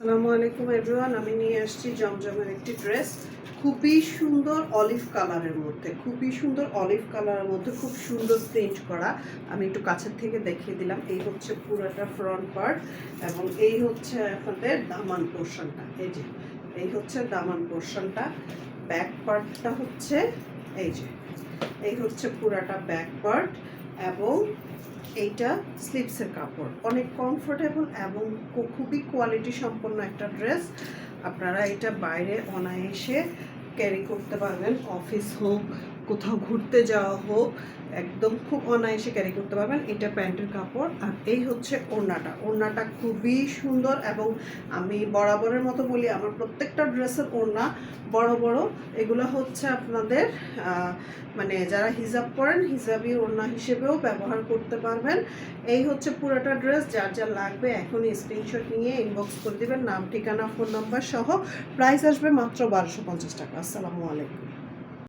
আসসালামু আলাইকুম এভরিওয়ান, আমি নিয়ে আসছি জমজমের একটি ড্রেস। খুবই সুন্দর অলিভ কালারের মধ্যে, খুব সুন্দর প্রিন্ট করা। আমি একটু কাছের থেকে দেখিয়ে দিলাম। এই হচ্ছে পুরোটা ফ্রন্ট পার্ট এবং এই হচ্ছে আপনাদের দামান পোর্শনটা। এই হচ্ছে দামান পোর্শনটা। ব্যাক পার্টটা হচ্ছে এই হচ্ছে পুরাটা ব্যাক পার্ট এবং এইটা স্লিভসের কাপড়। অনেক কমফোর্টেবল এবং খুবই কোয়ালিটি সম্পন্ন একটা ড্রেস। আপনারা এটা বাইরে অনায়াসে ক্যারি করতে পারবেন, অফিস হোক, কোথাও ঘুরতে যাওয়া হোক, একদম খুব অনায়াসে ক্যারি করতে পারবেন। এটা প্যান্টের কাপড় আর এই হচ্ছে ওড়নাটা খুবই সুন্দর এবং আমি বরাবরের মতো বলি, আমার প্রত্যেকটা ড্রেসের ওড়না বড় বড়। এগুলো হচ্ছে আপনাদের মানে যারা হিজাব পরেন হিজাবি ওড়না হিসেবেও ব্যবহার করতে পারবেন। এই হচ্ছে পুরোটা ড্রেস। যার যা লাগবে এখনই স্ক্রিনশট নিয়ে ইনবক্স করে দিবেন, নাম ঠিকানা ফোন নাম্বার সহ। প্রাইস আসবে মাত্র 1250 টাকা। আসসালামু আলাইকুম।